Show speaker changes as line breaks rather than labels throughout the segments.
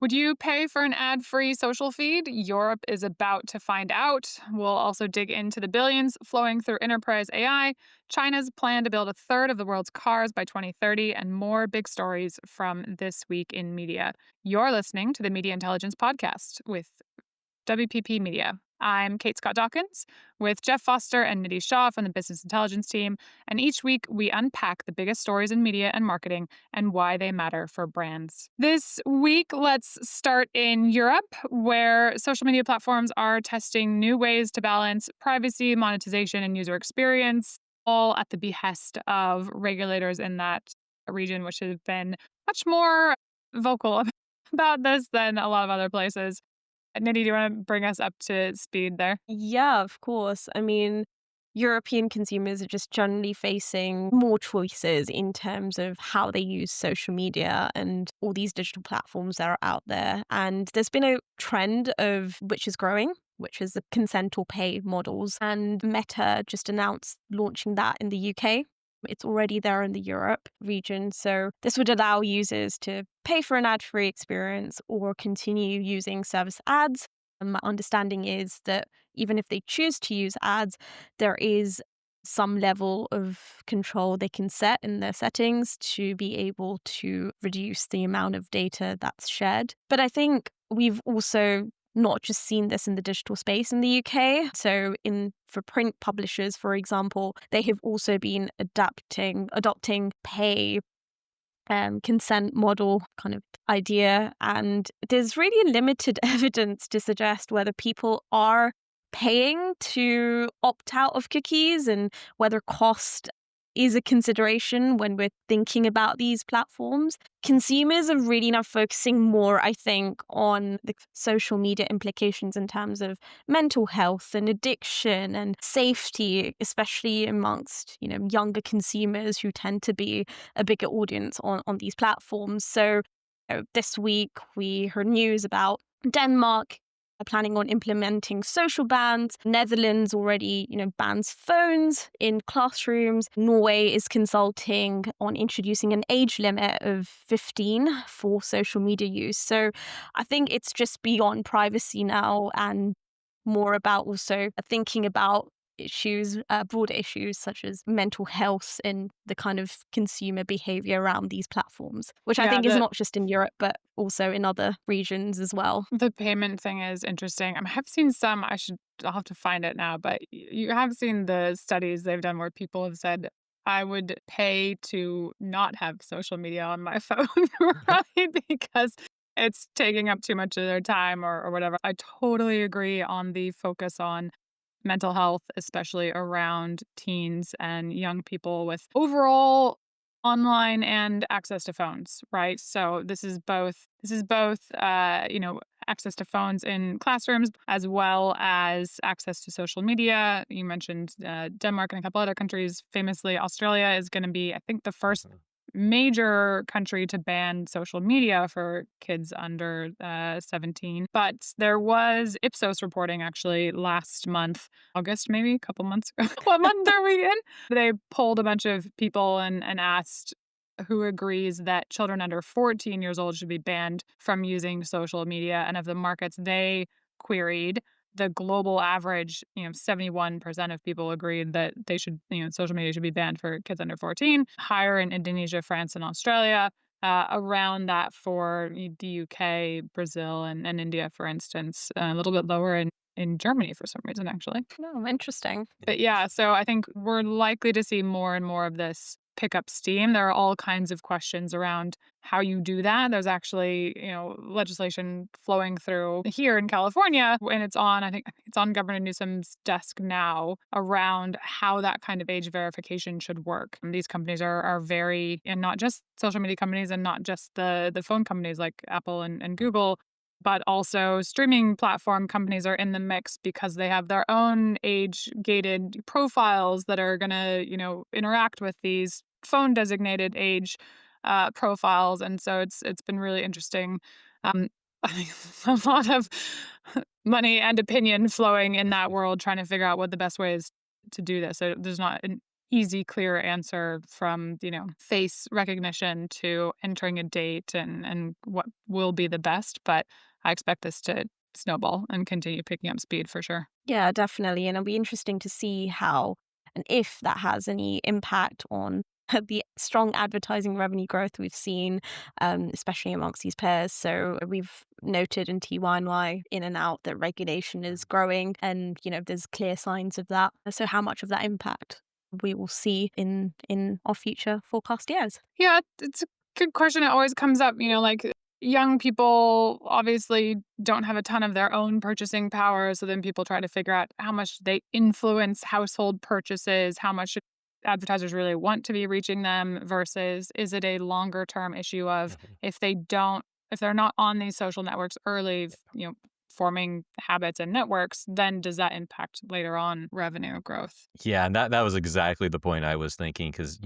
Would you pay for an ad-free social feed? Europe is about to find out. We'll also dig into the billions flowing through enterprise AI, China's plan to build a third of the world's cars by 2030, and more big stories from this week in media. You're listening to the Media Intelligence Podcast with WPP Media. I'm Kate Scott Dawkins with Jeff Foster and Nidhi Shah from the Business Intelligence team. And each week we unpack the biggest stories in media and marketing and why they matter for brands. This week, let's start in Europe, where social media platforms are testing new ways to balance privacy, monetization, and user experience, all at the behest of regulators in that region, which have been much more vocal about this than a lot of other places. Nidhi, do you want to bring us up to speed there?
Yeah, of course. I mean, European consumers are just generally facing more choices in terms of how they use social media and all these digital platforms that are out there. And there's been a trend of which is growing, which is the consent or pay models. And Meta just announced launching that in the UK. It's already there in the Europe region. So this would allow users to pay for an ad-free experience or continue using service ads. And my understanding is that even if they choose to use ads, there is some level of control they can set in their settings to be able to reduce the amount of data that's shared. But I think we've also not just seen this in the digital space in the UK. So for print publishers, for example, they have also been adopting pay consent model kind of idea. And there's really limited evidence to suggest whether people are paying to opt out of cookies and whether cost is a consideration when we're thinking about these platforms. Consumers are really now focusing more, I think, on the social media implications in terms of mental health and addiction and safety, especially amongst, younger consumers who tend to be a bigger audience on these platforms. So this week we heard news about Denmark planning on implementing social bans. Netherlands already, bans phones in classrooms. Norway is consulting on introducing an age limit of 15 for social media use. So I think it's just beyond privacy now and more about also thinking about issues, broader issues such as mental health and the kind of consumer behavior around these platforms, which I
Yeah,
think is not just in Europe, but also in other regions as well.
the payment thing is interesting. I have seen some, I'll have to find it now, but you have seen the studies they've done where people have said, I would pay to not have social media on my phone, right? Because it's taking up too much of their time or whatever. I totally agree on the focus on mental health, especially around teens and young people with overall online and access to phones, right? So this is both access to phones in classrooms as well as access to social media. You mentioned Denmark and a couple other countries. Famously, Australia is going to be, I think, the first major country to ban social media for kids under 17. But there was Ipsos reporting actually last month, August maybe, a couple months ago. What month are we in? They polled a bunch of people and asked who agrees that children under 14 years old should be banned from using social media. And of the markets they queried, the global average, 71% of people agreed that they should, social media should be banned for kids under 14. Higher in Indonesia, France, and Australia. Around that for the UK, Brazil, and India, for instance. A little bit lower in Germany for some reason, actually.
Oh, interesting.
But yeah, so I think we're likely to see more and more of this pick up steam. There are all kinds of questions around how you do that. There's actually, legislation flowing through here in California, and I think it's on Governor Newsom's desk now around how that kind of age verification should work. And these companies are very, and not just social media companies and not just the phone companies like Apple and Google, but also streaming platform companies are in the mix because they have their own age-gated profiles that are going to, interact with these phone-designated age profiles. And so it's been really interesting. I think a lot of money and opinion flowing in that world, trying to figure out what the best way is to do this. So there's not an easy, clear answer from, face recognition to entering a date and what will be the best. But I expect this to snowball and continue picking up speed for sure.
Yeah, definitely. And it'll be interesting to see how and if that has any impact on the strong advertising revenue growth we've seen, especially amongst these pairs. So we've noted in TYNY in and out that regulation is growing and, there's clear signs of that. So how much of that impact we will see in our future forecast years?
Yeah, it's a good question. It always comes up, like young people obviously don't have a ton of their own purchasing power. So then people try to figure out how much they influence household purchases, how much advertisers really want to be reaching them versus is it a longer term issue of
Mhm.
if they don't, if they're not on these social networks early, forming habits and networks, then does that impact later on revenue growth?
Yeah, and that was exactly the point I was thinking because,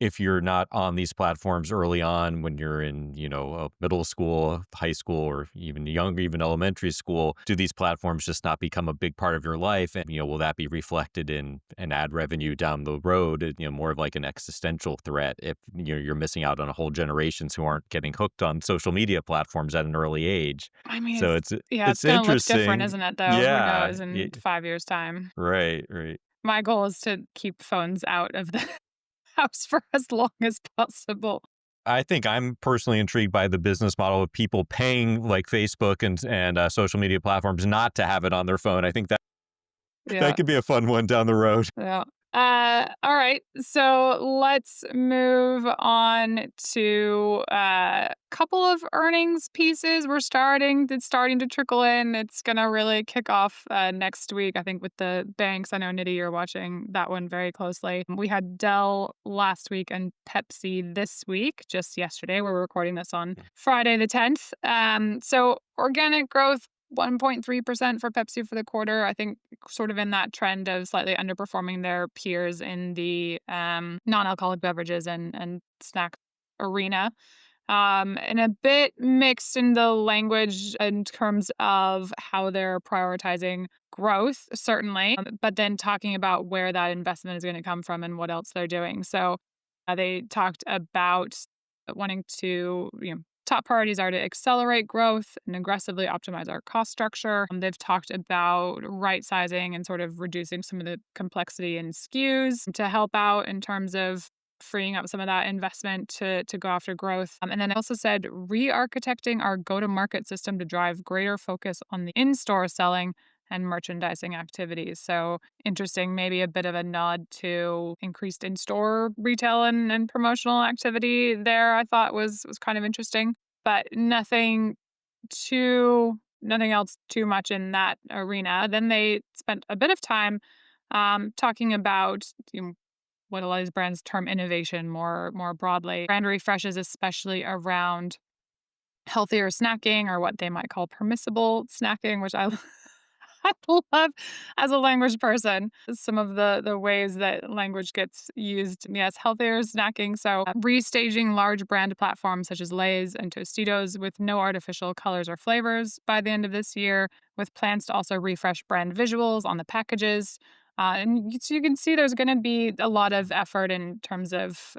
if you're not on these platforms early on when you're in, middle school, high school, or even younger, even elementary school, do these platforms just not become a big part of your life? And, will that be reflected in an ad revenue down the road? More of like an existential threat if you're missing out on a whole generations who aren't getting hooked on social media platforms at an early age.
I mean,
So
yeah, it's
it's
gonna look different,
interesting.
isn't it, though? Who
Yeah.
knows in 5 years' time.
Right, right.
My goal is to keep phones out of the house for as long as possible.
I think I'm personally intrigued by the business model of people paying like Facebook and social media platforms not to have it on their phone. I think that
Yeah.
could be a fun one down the road.
Yeah. All right. So let's move on to a couple of earnings pieces. It's starting to trickle in. It's gonna really kick off next week, I think, with the banks. I know Nitty, you're watching that one very closely. We had Dell last week and Pepsi this week, just yesterday. We're recording this on Friday the 10th. So organic growth 1.3% for Pepsi for the quarter. I think sort of in that trend of slightly underperforming their peers in the non-alcoholic beverages and snack arena. And a bit mixed in the language in terms of how they're prioritizing growth, certainly, but then talking about where that investment is going to come from and what else they're doing. So they talked about wanting to, top priorities are to accelerate growth and aggressively optimize our cost structure. They've talked about right sizing and sort of reducing some of the complexity in SKUs to help out in terms of freeing up some of that investment to go after growth. And then I also said re-architecting our go-to-market system to drive greater focus on the in-store selling and merchandising activities. So interesting, maybe a bit of a nod to increased in-store retail and promotional activity there, I thought was kind of interesting. But nothing else too much in that arena. Then they spent a bit of time talking about what a lot of these brands term innovation more broadly. Brand refreshes, especially around healthier snacking or what they might call permissible snacking, which I I love as a language person some of the ways that language gets used. Yes, healthier snacking. So restaging large brand platforms such as Lay's and Tostitos with no artificial colors or flavors by the end of this year, with plans to also refresh brand visuals on the packages. So you can see there's going to be a lot of effort in terms of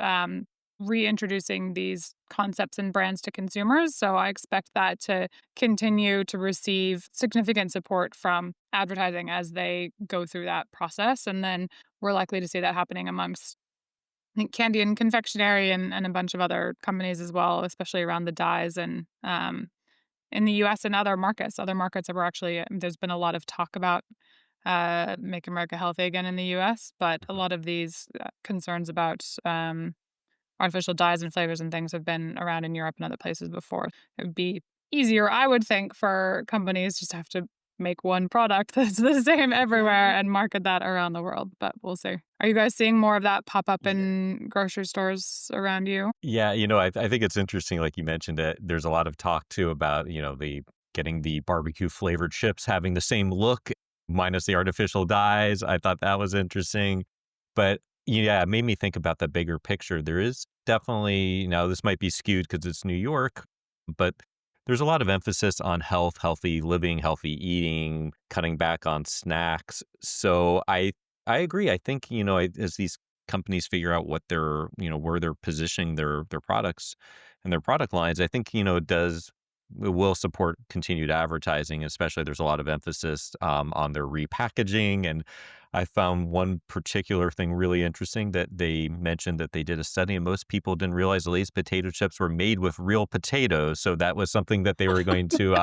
reintroducing these concepts and brands to consumers. So I expect that to continue to receive significant support from advertising as they go through that process. And then we're likely to see that happening amongst, I think, candy and confectionery and a bunch of other companies as well, especially around the dyes and in the US and other markets. Other markets that were actually, there's been a lot of talk about Make America Healthy Again in the US, but a lot of these concerns about artificial dyes and flavors and things have been around in Europe and other places before. It would be easier, I would think, for companies just to have to make one product that's the same everywhere and market that around the world. But we'll see. Are you guys seeing more of that pop up
Yeah.
in grocery stores around you?
Yeah, I think it's interesting, like you mentioned, that there's a lot of talk too about, the getting the barbecue flavored chips having the same look minus the artificial dyes. I thought that was interesting. But yeah, it made me think about the bigger picture. There is definitely, now this might be skewed because it's New York, but there's a lot of emphasis on health, healthy living, healthy eating, cutting back on snacks. So I I agree. I think, as these companies figure out what they're, where they're positioning their products and their product lines, I think, it will support continued advertising, especially there's a lot of emphasis on their repackaging. And I found one particular thing really interesting that they mentioned that they did a study and most people didn't realize Lay's potato chips were made with real potatoes. So that was something that they were going to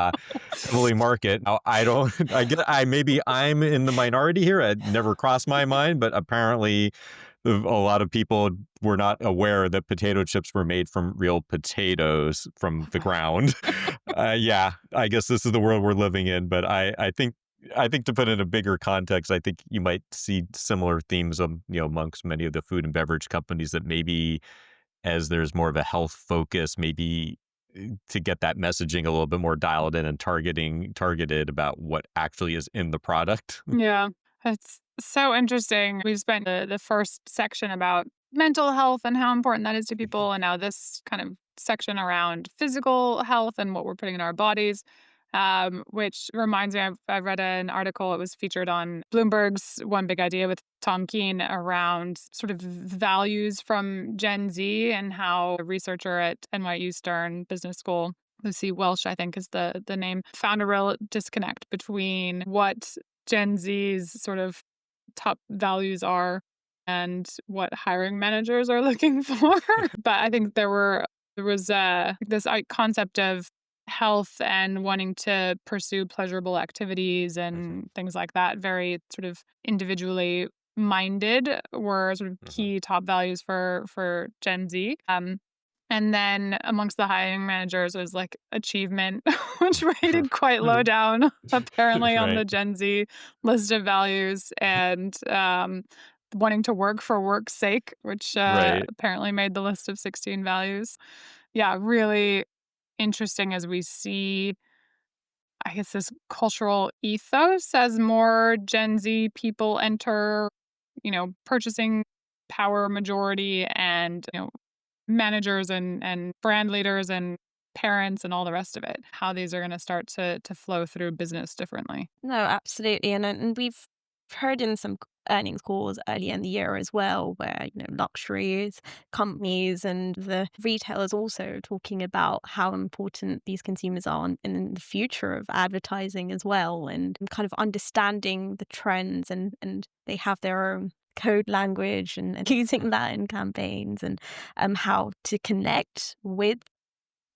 heavily market. Now, I don't, I get, I maybe I'm in the minority here. It never crossed my mind, but apparently a lot of people were not aware that potato chips were made from real potatoes from the ground. Yeah, I guess this is the world we're living in. But I think to put it in a bigger context, I think you might see similar themes amongst many of the food and beverage companies that maybe as there's more of a health focus, maybe to get that messaging a little bit more dialed in and targeted about what actually is in the product.
Yeah, that's so interesting. We've spent the first section about mental health and how important that is to people, and now this kind of section around physical health and what we're putting in our bodies. Which reminds me, I've read an article. It was featured on Bloomberg's One Big Idea with Tom Keene around sort of values from Gen Z and how a researcher at NYU Stern Business School, Lucy Welsh, I think is the name, found a real disconnect between what Gen Z's sort of top values are and what hiring managers are looking for. But I think there was this concept of health and wanting to pursue pleasurable activities
Mhm,
and things like that, very sort of individually minded, were sort of
mhm.
key top values for Gen Z. And then amongst the hiring managers was like achievement, which rated quite low down, apparently, on the
Right,
Gen Z list of values, and wanting to work for work's sake, which
right.
apparently made the list of 16 values. Yeah, really interesting as we see, I guess, this cultural ethos as more Gen Z people enter, purchasing power majority and, managers and brand leaders and parents and all the rest of it, how these are going to start to flow through business differently.
No, absolutely. And we've heard in some earnings calls earlier in the year as well, where, luxuries companies and the retailers also talking about how important these consumers are in the future of advertising as well, and kind of understanding the trends, and they have their own code language and using that in campaigns, and how to connect with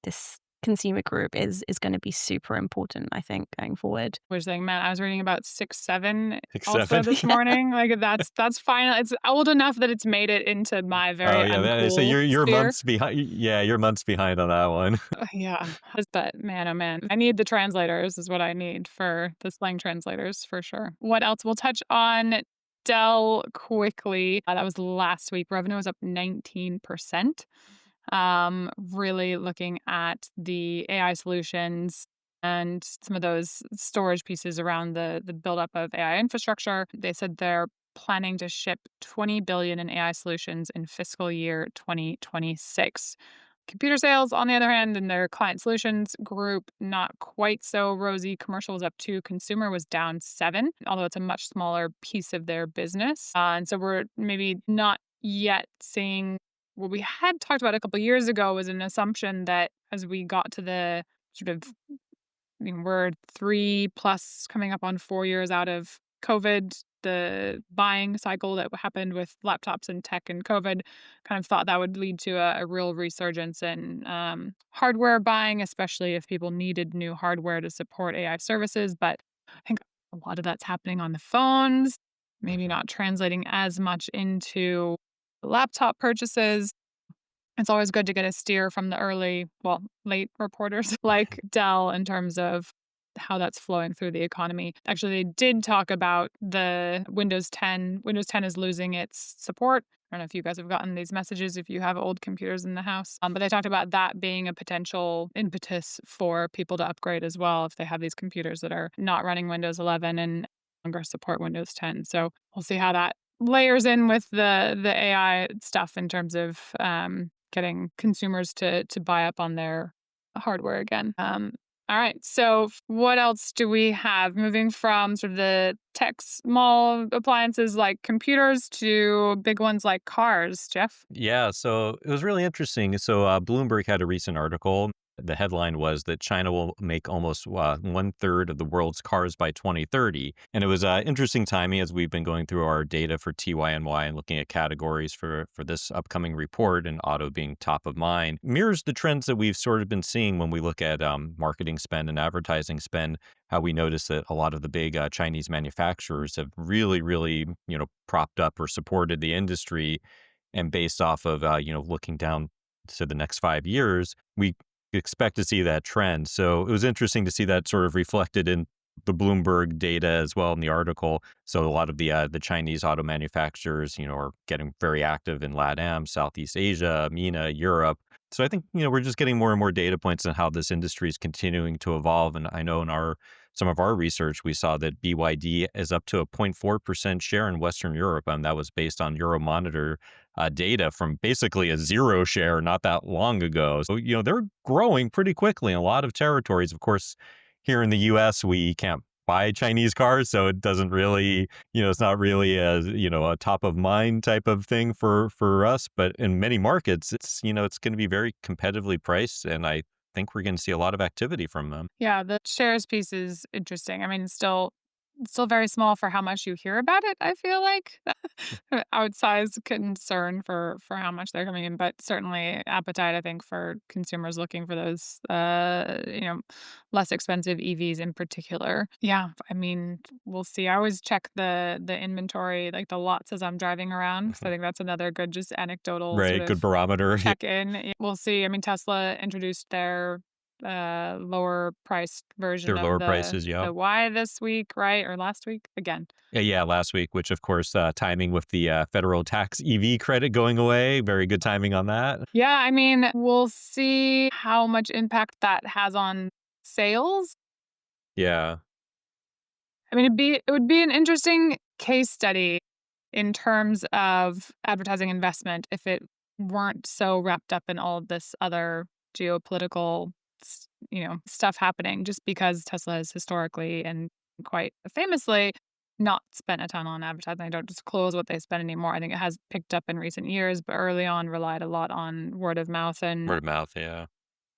this consumer group is going to be super important, I think, going forward.
We're saying, man, I was reading about 6'7" also
6, 7.
this morning. Like that's fine. It's old enough that it's made it into my
Oh
very
yeah, so
uncool
you're
sphere.
months behind. Yeah, you're months behind on that one.
Yeah, but man, oh man, I need the translators is what I need for the slang translators for sure. What else? We'll touch on Dell quickly. That was last week. Revenue was up 19%. Really looking at the AI solutions and some of those storage pieces around the buildup of AI infrastructure. They said they're planning to ship 20 billion in AI solutions in fiscal year 2026. Computer sales, on the other hand, in their client solutions group, not quite so rosy. Commercial was up 2, consumer was down 7, although it's a much smaller piece of their business. And so we're maybe not yet seeing what we had talked about a couple years ago was an assumption that as we got to the sort of, we're 3 plus coming up on 4 years out of COVID, the buying cycle that happened with laptops and tech and COVID, kind of thought that would lead to a real resurgence in hardware buying, especially if people needed new hardware to support AI services. But I think a lot of that's happening on the phones, maybe
Mhm.
not translating as much into laptop purchases. It's always good to get a steer from the late reporters like Dell in terms of how that's flowing through the economy. Actually, they did talk about the Windows 10. Windows 10 is losing its support. I don't know if you guys have gotten these messages if you have old computers in the house. But they talked about that being a potential impetus for people to upgrade as well if they have these computers that are not running Windows 11 and no longer support Windows 10. So we'll see how that layers in with the AI stuff in terms of getting consumers to buy up on their hardware again. All right. So, what else do we have? Moving from sort of the tech small appliances like computers to big ones like cars, Jeff?
Yeah, so it was really interesting. So Bloomberg had a recent article. The headline was that China will make almost one third of the world's cars by 2030. And it was interesting timing as we've been going through our data for TYNY and looking at categories for this upcoming report, and auto being top of mind. Mirrors the trends that we've sort of been seeing when we look at marketing spend and advertising spend. How we notice that a lot of the big Chinese manufacturers have really, really, propped up or supported the industry, and based off of, looking down to the next 5 years, we expect to see that trend. So it was interesting to see that sort of reflected in the Bloomberg data as well in the article. So a lot of the Chinese auto manufacturers, are getting very active in LatAm, Southeast Asia, MENA, Europe. So I think, we're just getting more and more data points on how this industry is continuing to evolve. And I know in some of our research, we saw that BYD is up to a 0.4% share in Western Europe. And that was based on Euromonitor data from basically a zero share not that long ago. So, they're growing pretty quickly in a lot of territories. Of course, here in the US, we can't buy Chinese cars, so it doesn't really, it's not really a top of mind type of thing for us. But in many markets, it's going to be very competitively priced, and I think we're going to see a lot of activity from them.
Yeah, the shares piece is interesting. I mean, still very small for how much you hear about it, I feel like. Outsized concern for how much they're coming in, but certainly appetite, I think, for consumers looking for those less expensive EVs in particular. Yeah, I mean, we'll see. I always check the inventory, like the lots as I'm driving around, because I think that's another good just anecdotal sort
Right, good
of
barometer.
check in. We'll see. I mean, Tesla introduced their lower priced version
Their
of
lower
the
prices, yeah.
the Y this week, right? Or last week? Again.
Yeah, last week, which of course, timing with the federal tax EV credit going away, very good timing on that.
Yeah, I mean, we'll see how much impact that has on sales.
Yeah.
I mean, it would be an interesting case study in terms of advertising investment if it weren't so wrapped up in all of this other geopolitical, stuff happening. Just because Tesla has historically and quite famously not spent a ton on advertising. I don't disclose what they spend anymore. I think it has picked up in recent years, but early on relied a lot on word of mouth and
Word of mouth, yeah.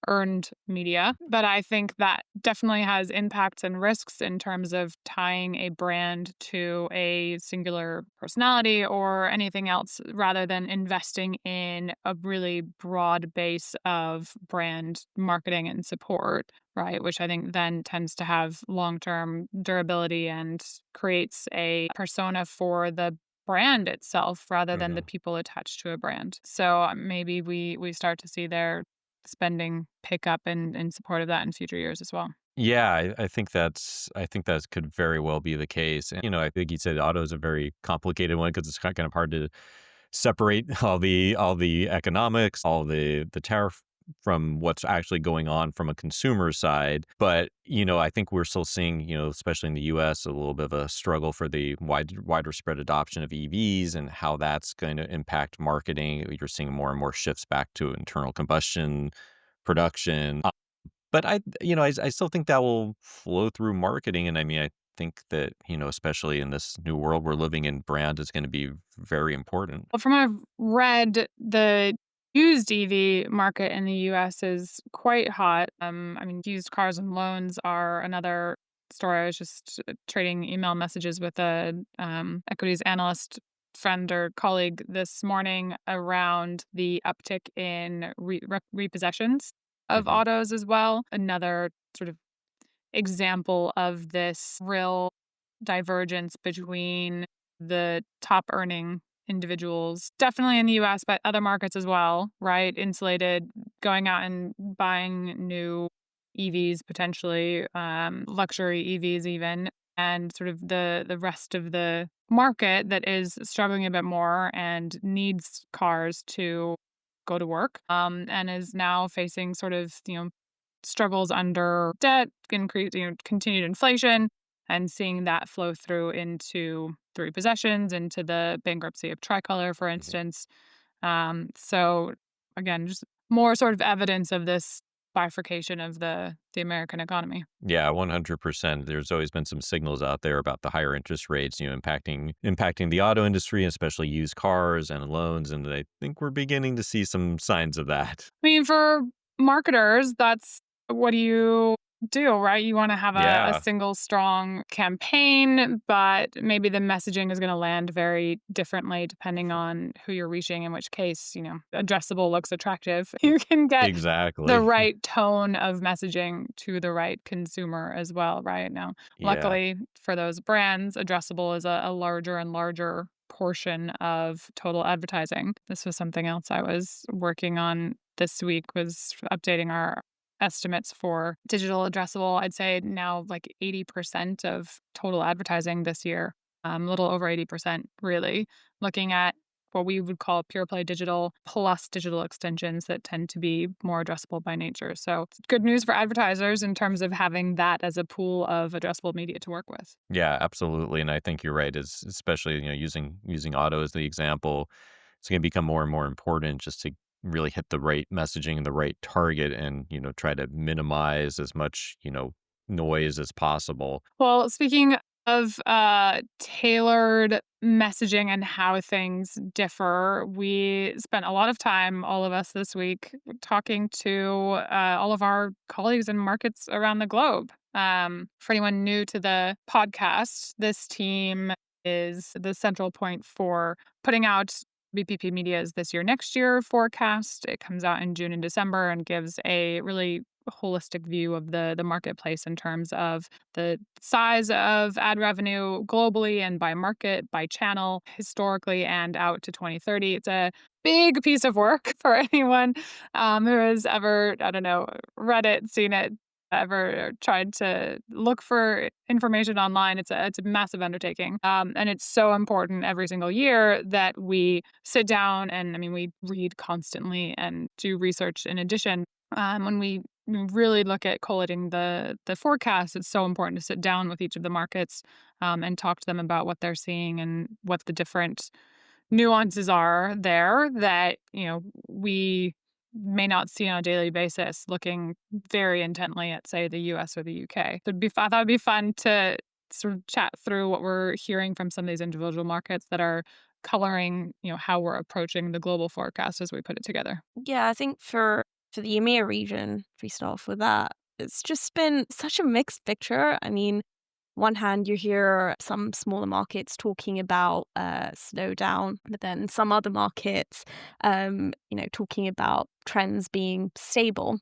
earned media. But I think that definitely has impacts and risks in terms of tying a brand to a singular personality or anything else rather than investing in a really broad base of brand marketing and support, right? Which I think then tends to have long term durability and creates a persona for the brand itself rather than the
Mhm.
people attached to a brand. So maybe we start to see their spending pick up in support of that in future years as well.
Yeah, I think that could very well be the case. And, I think you said auto is a very complicated one because it's kind of hard to separate all the economics, all the tariff from what's actually going on from a consumer side. But, I think we're still seeing, especially in the US, a little bit of a struggle for the wider spread adoption of EVs and how that's going to impact marketing. You're seeing more and more shifts back to internal combustion production. But I still think that will flow through marketing, and I mean, I think that, especially in this new world we're living in, brand is gonna be very important.
Well, from what I've read, the used EV market in the US is quite hot. I mean, used cars and loans are another story. I was just trading email messages with a equities analyst friend or colleague this morning around the uptick in repossessions of
Mhm.
autos as well. Another sort of example of this real divergence between the top earning individuals, definitely in the US, but other markets as well, right? Insulated, going out and buying new EVs, potentially luxury EVs, even, and sort of the rest of the market that is struggling a bit more and needs cars to go to work, and is now facing sort of struggles under debt, continued inflation, and seeing that flow through into the repossessions, into the bankruptcy of Tricolor, for
Mhm.
instance. So again, just more sort of evidence of this bifurcation of the American economy.
Yeah, 100%. There's always been some signals out there about the higher interest rates, impacting the auto industry, especially used cars and loans, and I think we're beginning to see some signs of that.
I mean, for marketers, that's what do you do, right? You want to have a
Yeah,
single strong campaign, but maybe the messaging is going to land very differently depending on who you're reaching, in which case, addressable looks attractive. You can get the
exactly.
right tone of messaging to the right consumer as well, right? Now,
Yeah.
luckily for those brands, addressable is a larger and larger portion of total advertising. This was something else I was working on this week, was updating our estimates for digital addressable. I'd say now like 80% of total advertising this year, a little over 80%, really, looking at what we would call pure play digital plus digital extensions that tend to be more addressable by nature. So it's good news for advertisers in terms of having that as a pool of addressable media to work with.
Yeah, absolutely. And I think you're right, is especially, using auto as the example, it's gonna become more and more important just to really hit the right messaging and the right target and, try to minimize as much, noise as possible.
Well, speaking of tailored messaging and how things differ, we spent a lot of time, all of us this week, talking to all of our colleagues in markets around the globe. For anyone new to the podcast, this team is the central point for putting out BPP Media's this year, next year forecast. It comes out in June and December and gives a really holistic view of the marketplace in terms of the size of ad revenue globally and by market, by channel, historically and out to 2030. It's a big piece of work for anyone who has ever, I don't know, read it, seen it, ever tried to look for information online. It's a massive undertaking, and it's so important every single year that we sit down and, I mean, we read constantly and do research in addition. When we really look at collating the forecast, it's so important to sit down with each of the markets and talk to them about what they're seeing and what the different nuances are there that we may not see on a daily basis, looking very intently at, say, the US or the UK. I thought it'd be fun to sort of chat through what we're hearing from some of these individual markets that are coloring, how we're approaching the global forecast as we put it together.
Yeah, I think for the EMEA region, if we start off with that, it's just been such a mixed picture. I mean, one hand, you hear some smaller markets talking about slowdown, but then some other markets, talking about trends being stable.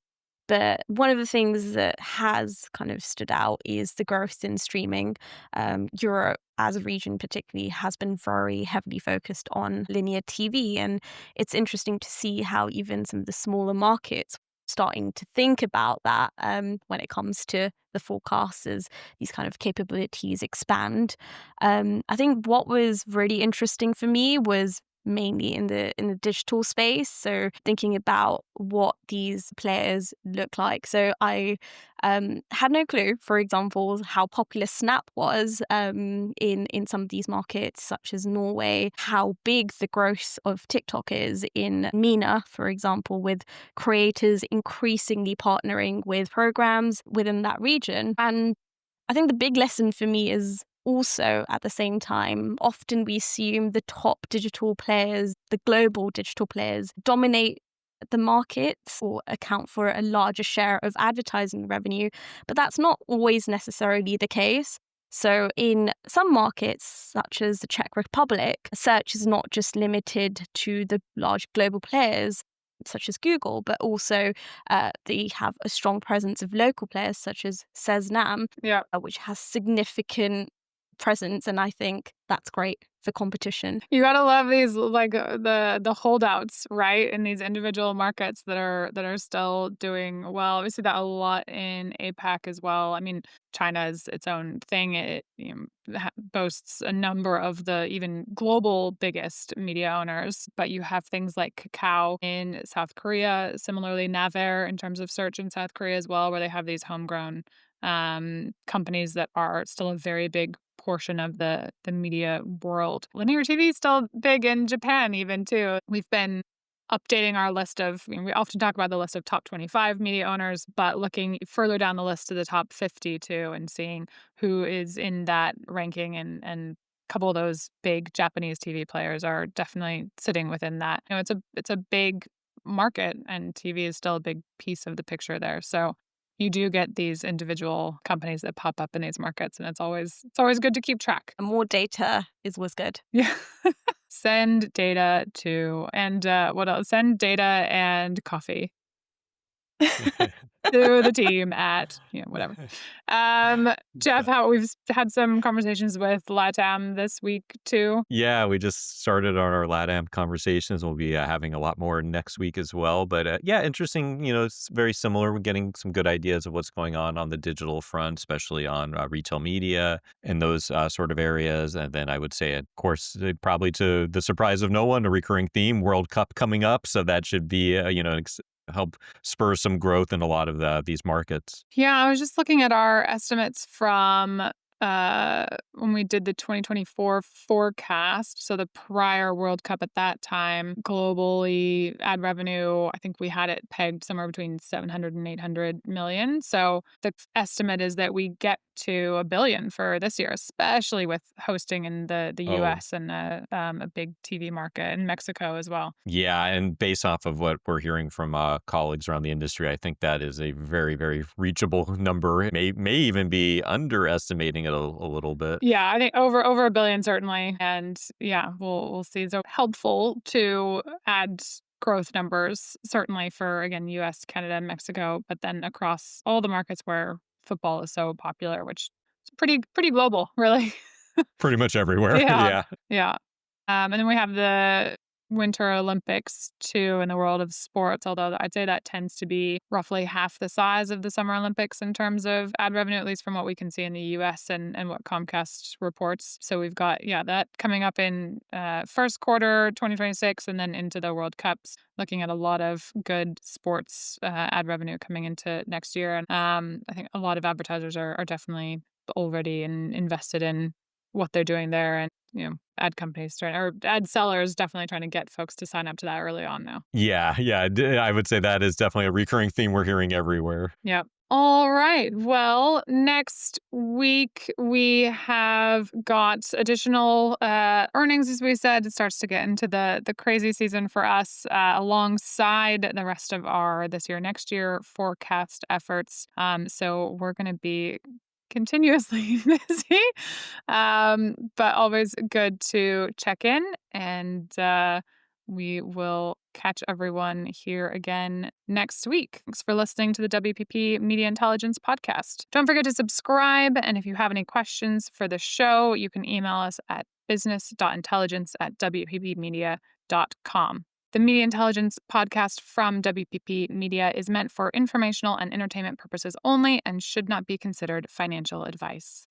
But one of the things that has kind of stood out is the growth in streaming. Europe, as a region particularly, has been very heavily focused on linear TV. And it's interesting to see how even some of the smaller markets starting to think about that when it comes to the forecasts as these kind of capabilities expand. I think what was really interesting for me was mainly in the digital space, so thinking about what these players look like. So I had no clue, for example, how popular Snap was in some of these markets such as Norway, how big the growth of TikTok is in MENA, for example, with creators increasingly partnering with programs within that region. And I think the big lesson for me is also, at the same time, often we assume the top digital players, the global digital players, dominate the markets or account for a larger share of advertising revenue, but that's not always necessarily the case. So in some markets, such as the Czech Republic, search is not just limited to the large global players such as Google, but also they have a strong presence of local players such as Seznam,
Yeah.
which has significant presence, and I think that's great for competition.
You gotta love these, like, the holdouts, right, in these individual markets that are still doing well. We see that a lot in APAC as well. I mean, China is its own thing. It boasts a number of the even global biggest media owners, but you have things like Kakao in South Korea, similarly Naver in terms of search in South Korea as well, where they have these homegrown companies that are still a very big portion of the media world. Linear TV is still big in Japan even too. We've been updating our list of, we often talk about the list of top 25 media owners, but looking further down the list to the top 50 too, and seeing who is in that ranking, and a couple of those big Japanese TV players are definitely sitting within that. It's a big market, and TV is still a big piece of the picture there. So you do get these individual companies that pop up in these markets, and it's always good to keep track.
More data is always good.
Yeah. Send data to, and what else? Send data and coffee to the team at, whatever. Jeff, how we've had some conversations with LatAm this week too.
Yeah, we just started on our LatAm conversations. We'll be having a lot more next week as well. But yeah, interesting. It's very similar. We're getting some good ideas of what's going on the digital front, especially on retail media and those sort of areas. And then I would say, of course, probably to the surprise of no one, a recurring theme, World Cup coming up. So that should be, help spur some growth in a lot of these markets.
Yeah, I was just looking at our estimates from when we did the 2024 forecast. So the prior World Cup at that time, globally ad revenue, I think we had it pegged somewhere between 700 and 800 million. So the estimate is that we get to $1 billion for this year, especially with hosting in the US and a big TV market in Mexico as well.
Yeah, and based off of what we're hearing from colleagues around the industry, I think that is a very, very reachable number. It may even be underestimating it a little bit.
Yeah, I think over $1 billion certainly, and yeah, we'll see. So helpful to add growth numbers certainly for, again, US, Canada, Mexico, but then across all the markets where football is so popular, which is pretty global, really.
Pretty much everywhere.
Yeah. Yeah. And then we have the Winter Olympics too in the world of sports, although I'd say that tends to be roughly half the size of the Summer Olympics in terms of ad revenue, at least from what we can see in the US and what Comcast reports. So we've got, that coming up in first quarter 2026 and then into the World Cups, looking at a lot of good sports ad revenue coming into next year. And I think a lot of advertisers are definitely already invested in what they're doing there, and ad companies or ad sellers definitely trying to get folks to sign up to that early on now.
Yeah, I would say that is definitely a recurring theme we're hearing everywhere.
Yep. All right. Well, next week we have got additional earnings, as we said. It starts to get into the crazy season for us, alongside the rest of our this year, next year forecast efforts. So we're going to be continuously busy, but always good to check in, and we will catch everyone here again next week. Thanks for listening to the WPP Media Intelligence Podcast. Don't forget to subscribe, and if you have any questions for the show, you can email us at business.intelligence@wppmedia.com. The Media Intelligence Podcast from WPP Media is meant for informational and entertainment purposes only and should not be considered financial advice.